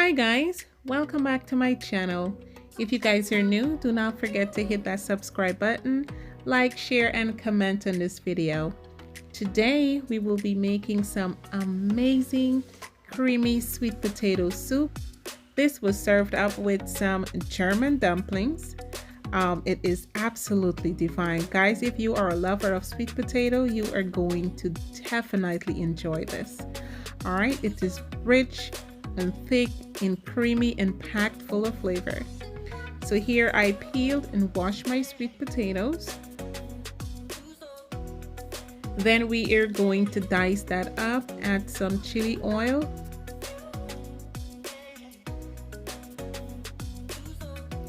Hi guys, welcome back to my channel. If you guys are new, do not forget to hit that subscribe button, like, share, and comment on this video. Today we will be making some amazing creamy sweet potato soup. This was served up with some German dumplings. It is absolutely divine. Guys, if you are a lover of sweet potato, you are going to definitely enjoy this. All right, it is rich and thick and creamy and packed full of flavor. So here I peeled and washed my sweet potatoes. Then we are going to dice that up, add some chili oil,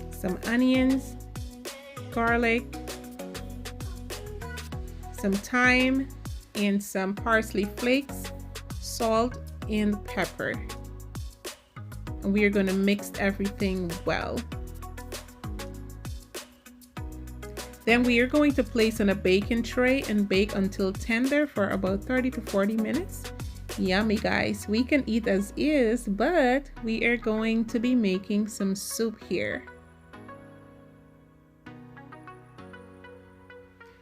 some onions, garlic, some thyme, and some parsley flakes, salt, and pepper. And we are going to mix everything well. Then we are going to place on a baking tray and bake until tender for about 30 to 40 minutes. Yummy guys, we can eat as is, but we are going to be making some soup here.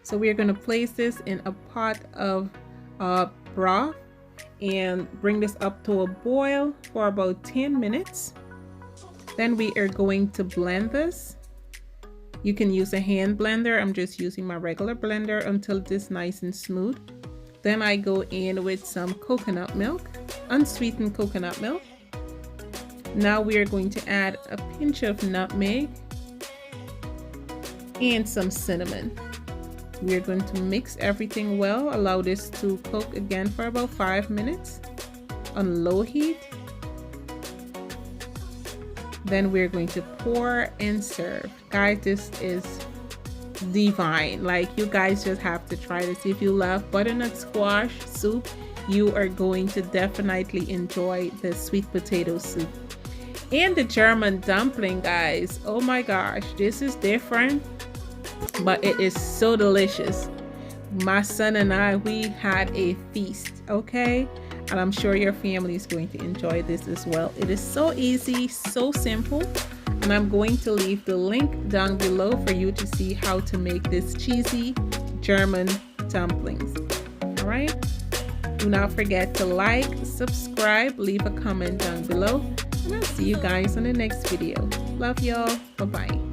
So we are going to place this in a pot of broth and bring this up to a boil for about 10 minutes. Then we are going to blend this. You can use a hand blender. I'm just using my regular blender until it is nice and smooth. Then I go in with some coconut milk, unsweetened coconut milk. Now we are going to add a pinch of nutmeg and some cinnamon. We are going to mix everything well, allow this to cook again for about 5 minutes on low heat. Then we're going to pour and serve. Guys, this is divine. Like, you guys just have to try this. If you love butternut squash soup, you are going to definitely enjoy the sweet potato soup. And the German dumpling, guys. Oh my gosh, this is different, but it is so delicious. My son and I, we had a feast, okay? And I'm sure your family is going to enjoy this as well. It is so easy, so simple. And I'm going to leave the link down below for you to see how to make this cheesy German dumplings. All right? Do not forget to like, subscribe, leave a comment down below. And I'll see you guys on the next video. Love y'all. Bye-bye.